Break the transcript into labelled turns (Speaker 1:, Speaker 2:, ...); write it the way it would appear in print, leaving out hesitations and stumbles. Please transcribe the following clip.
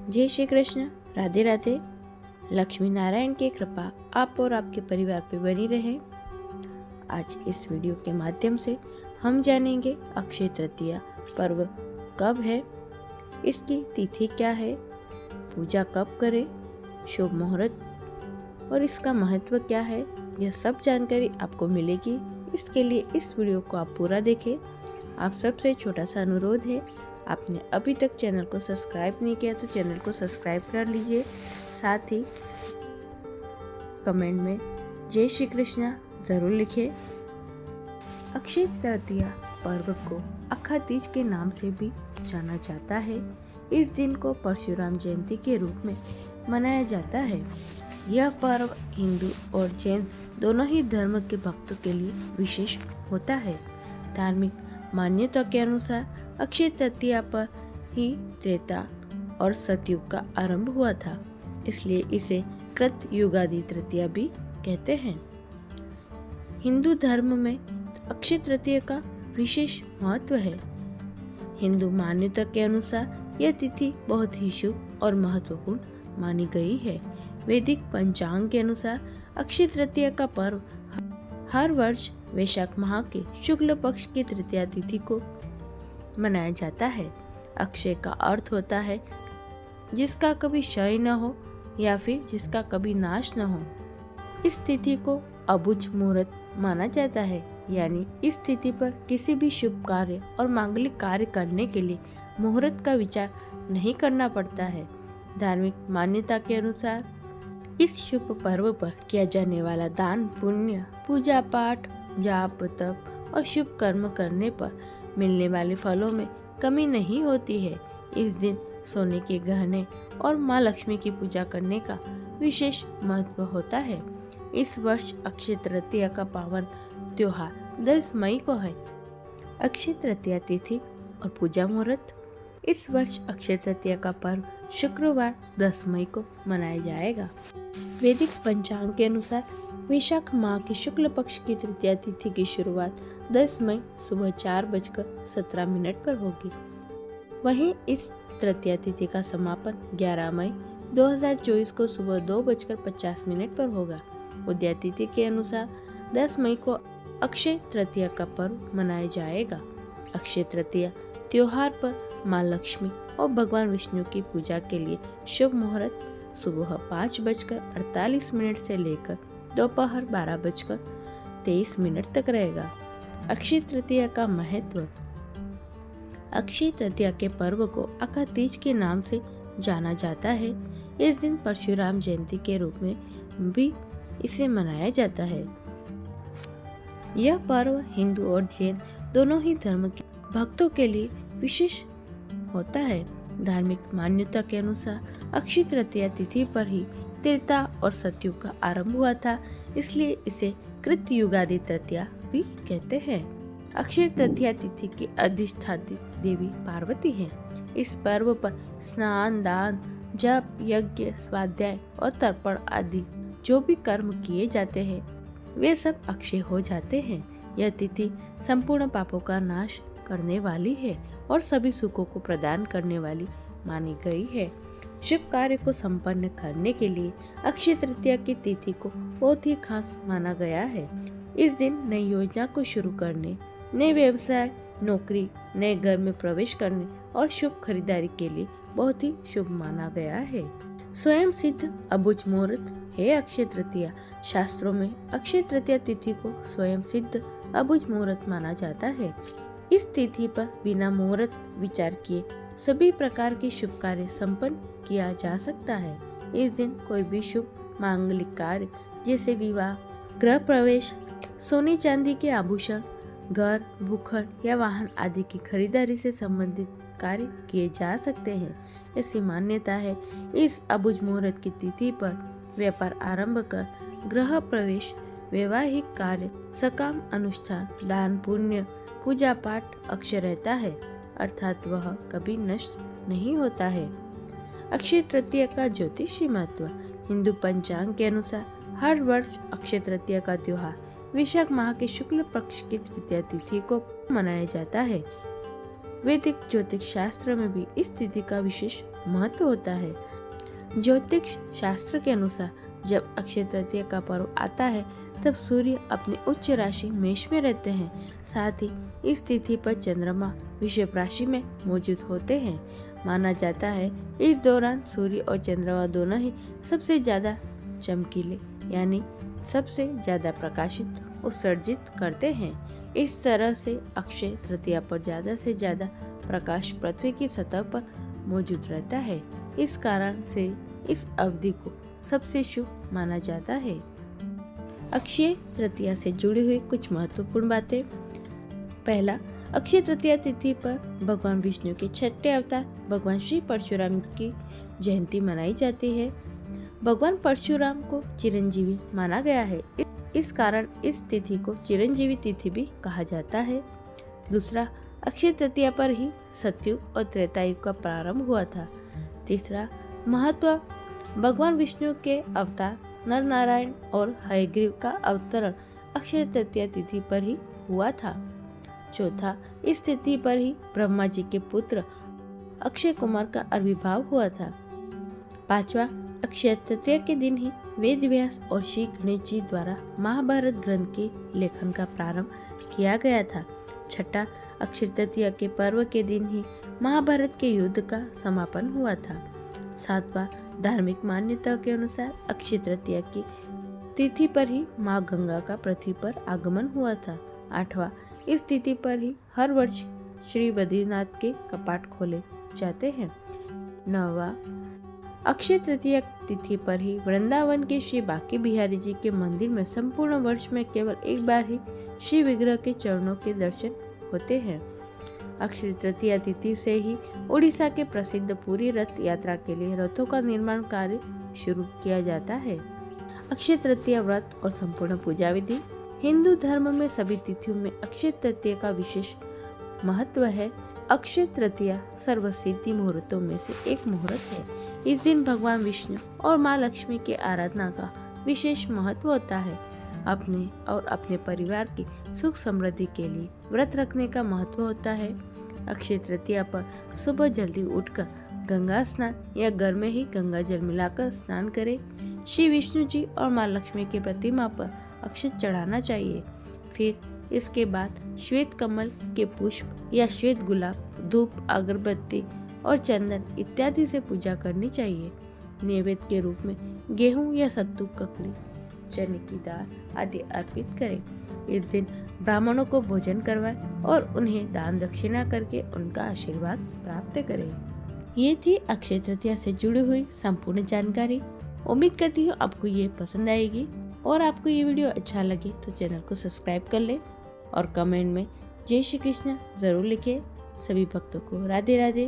Speaker 1: जय श्री कृष्ण, राधे राधे। लक्ष्मी नारायण की कृपा आप और आपके परिवार पे बनी रहे। आज इस वीडियो के माध्यम से हम जानेंगे अक्षय तृतीया पर्व कब है, इसकी तिथि क्या है, पूजा कब करें, शुभ मुहूर्त और इसका महत्व क्या है। यह सब जानकारी आपको मिलेगी। इसके लिए इस वीडियो को आप पूरा देखें। आप सबसे छोटा सा अनुरोध है, आपने अभी तक चैनल को सब्सक्राइब नहीं किया तो चैनल को सब्सक्राइब कर लीजिए। साथ ही कमेंट में जय श्री कृष्ण जरूर लिखें। अक्षय तृतीया पर्व को अखा तीज के नाम से भी जाना जाता है। इस दिन को परशुराम जयंती के रूप में मनाया जाता है। यह पर्व हिंदू और जैन दोनों ही धर्म के भक्तों के लिए विशेष होता है। धार्मिक मान्यता के अनुसार अक्षय तृतीया पर ही त्रेता और सतयुग का आरंभ हुआ था, इसलिए इसे कृत युगादि तृतीया भी कहते हैं। हिंदू धर्म में अक्षय तृतीया का विशेष महत्व है। हिंदू मान्यता के अनुसार यह तिथि बहुत ही शुभ और महत्वपूर्ण मानी गई है। वैदिक पंचांग के अनुसार अक्षय तृतीया का पर्व हर वर्ष वैशाख माह के शुक्ल पक्ष की तृतीया तिथि को मनाया जाता है। अक्षय का अर्थ होता है जिसका कभी क्षय न हो या फिर जिसका कभी नाश न हो। इस तिथि को अबुझ मुहूर्त माना जाता है, यानी इस तिथि पर किसी भी शुभ कार्य और मांगलिक कार्य करने के लिए मुहूर्त का विचार नहीं करना पड़ता है। धार्मिक मान्यता के अनुसार इस शुभ पर्व पर किया जाने वाला दान पुण्य, पूजा पाठ, जाप तप और शुभ कर्म करने पर मिलने वाले फलों में कमी नहीं होती है। इस दिन सोने के गहने और माँ लक्ष्मी की पूजा करने का विशेष महत्व होता है। इस वर्ष अक्षय तृतीया का पावन त्योहार 10 मई को है। अक्षय तृतीया तिथि और पूजा मुहूर्त। इस वर्ष अक्षय तृतीया का पर्व शुक्रवार 10 मई को मनाया जाएगा। वैदिक पंचांग के अनुसार वैशाख माह के शुक्ल पक्ष की तृतीया तिथि की शुरुआत 10 मई सुबह 4:17 पर होगी। वहीं इस तृतीया तिथि का समापन 11 मई 2024 को सुबह 2:50 पर होगा। उदया तिथि के अनुसार 10 मई को अक्षय तृतीया का पर्व मनाया जाएगा। अक्षय तृतीया त्योहार पर माँ लक्ष्मी और भगवान विष्णु की पूजा के लिए शुभ मुहूर्त सुबह 5:48 से लेकर दोपहर 12:23 तक रहेगा। अक्षय तृतीया का महत्व। अक्षय तृतीया के पर्व को अखा तीज के नाम से जाना जाता है। इस दिन परशुराम जयंती के रूप में भी इसे मनाया जाता है। यह पर्व हिंदू और जैन दोनों ही धर्म के भक्तों के लिए विशेष होता है। धार्मिक मान्यता के अनुसार अक्षय तृतीया तिथि पर ही त्रेता और सतयुग का आरंभ हुआ था, इसलिए इसे कृत युगादि तृतीया भी कहते हैं। अक्षय तृतीया तिथि की अधिष्ठात्री देवी पार्वती हैं। इस पर्व पर स्नान, दान, जप, यज्ञ, स्वाध्याय और तर्पण आदि जो भी कर्म किए जाते हैं वे सब अक्षय हो जाते हैं। यह तिथि संपूर्ण पापों का नाश करने वाली है और सभी सुखों को प्रदान करने वाली मानी गई है। शुभ कार्य को संपन्न करने के लिए अक्षय तृतीया की तिथि को बहुत ही खास माना गया है। इस दिन नई योजना को शुरू करने, नए व्यवसाय, नौकरी, नए घर में प्रवेश करने और शुभ खरीदारी के लिए बहुत ही शुभ माना गया है। स्वयं सिद्ध अबुझ मुहूर्त है अक्षय तृतीया। शास्त्रों में अक्षय तृतीया तिथि को स्वयं सिद्ध अबुझ मुहूर्त माना जाता है। इस तिथि पर बिना मुहूर्त विचार किए सभी प्रकार के शुभ कार्य संपन्न किया जा सकता है। इस दिन कोई भी शुभ मांगलिक कार्य जैसे विवाह, गृह प्रवेश, सोने चांदी के आभूषण, घर, भूखंड या वाहन आदि की खरीदारी से संबंधित कार्य किए जा सकते हैं। ऐसी मान्यता है। इस अबुझ मुहूर्त की तिथि पर व्यापार आरंभ कर गृह प्रवेश, वैवाहिक कार्य, सकाम अनुष्ठान, दान पुण्य, पूजा पाठ अक्षय रहता है, अर्थात वह कभी नष्ट नहीं होता है। अक्षय तृतीया का ज्योतिषी महत्व। हिंदू पंचांग के अनुसार हर वर्ष अक्षय तृतीया का त्योहार वैशाख माह के शुक्ल पक्ष की तृतीया तिथि को मनाया जाता है। वैदिक ज्योतिष शास्त्र में भी इस तिथि का विशेष महत्व होता है। ज्योतिष शास्त्र के अनुसार जब अक्षय तृतीया का पर्व आता है तब सूर्य अपनी उच्च राशि मेष में रहते हैं। साथ ही इस तिथि पर चंद्रमा वृषभ राशि में मौजूद होते हैं। माना जाता है इस दौरान सूर्य और चंद्रमा दोनों ही सबसे ज्यादा चमकीले यानी सबसे ज्यादा प्रकाशित उत्सर्जित करते हैं। इस तरह से अक्षय तृतीया पर ज्यादा से ज्यादा प्रकाश पृथ्वी की सतह पर मौजूद रहता है। इस कारण से इस अवधि को सबसे शुभ माना जाता है। अक्षय तृतीया से जुड़ी हुई कुछ महत्वपूर्ण बातें। पहला, अक्षय तृतीया तिथि पर भगवान विष्णु के छठे अवतार भगवान श्री परशुराम की जयंती मनाई जाती है। भगवान परशुराम को चिरंजीवी माना गया है, इस कारण इस तिथि को चिरंजीवी तिथि भी कहा जाता है। दूसरा, अक्षय तृतीया पर ही सतयुग और त्रेतायुग का प्रारंभ हुआ था। तीसरा महत्व, भगवान विष्णु के अवतार नर नारायण और हयग्रीव का अवतरण अक्षय तृतीया तिथि पर ही हुआ था। चौथा, इस तिथि पर ही ब्रह्मा जी के पुत्र अक्षय कुमार का आविर्भाव हुआ था। पांचवा, अक्षय तृतीया के दिन ही वेद व्यास और श्री गणेश जी द्वारा महाभारत ग्रंथ के लेखन का प्रारंभ किया गया था। छठा, अक्षय तृतीया के पर्व के दिन ही महाभारत के युद्ध का समापन हुआ था। सातवां, धार्मिक मान्यताओं के अनुसार अक्षय तृतीया की तिथि पर ही माँ गंगा का पृथ्वी पर आगमन हुआ था। आठवां, इस तिथि पर ही हर वर्ष श्री बद्रीनाथ के कपाट खोले जाते हैं। नौवां, अक्षय तृतीया तिथि पर ही वृंदावन के श्री बांके बिहारी जी के मंदिर में संपूर्ण वर्ष में केवल एक बार ही श्री विग्रह के चरणों के दर्शन होते हैं। अक्षय तृतीया तिथि से ही उड़ीसा के प्रसिद्ध पुरी रथ यात्रा के लिए रथों का निर्माण कार्य शुरू किया जाता है। अक्षय तृतीया व्रत और संपूर्ण पूजा विधि। हिंदू धर्म में सभी तिथियों में अक्षय तृतीया का विशेष महत्व है। अक्षय तृतीया सर्वसिद्धि मुहूर्तों में से एक मुहूर्त है। इस दिन भगवान विष्णु और माँ लक्ष्मी की आराधना का विशेष महत्व होता है। अपने और अपने परिवार की सुख समृद्धि के लिए व्रत रखने का महत्व होता है। अक्षय तृतीया पर सुबह जल्दी उठकर गंगा स्नान या घर में ही गंगा जल मिलाकर स्नान करें। श्री विष्णु जी और माँ लक्ष्मी की प्रतिमा पर अक्षत चढ़ाना चाहिए। फिर इसके बाद श्वेत कमल के पुष्प या श्वेत गुलाब, धूप, अगरबत्ती और चंदन इत्यादि से पूजा करनी चाहिए। नैवेद्य के रूप में गेहूं या सत्तू, ककड़ी, चने की दाल आदि अर्पित करें। इस दिन ब्राह्मणों को भोजन करवाएं और उन्हें दान दक्षिणा करके उनका आशीर्वाद प्राप्त करें। ये थी अक्षय तृतीया से जुड़ी हुई संपूर्ण जानकारी। उम्मीद करती हूँ आपको ये पसंद आएगी और आपको ये वीडियो अच्छा लगे तो चैनल को सब्सक्राइब कर ले और कमेंट में जय श्री कृष्ण जरूर लिखें। सभी भक्तों को राधे राधे।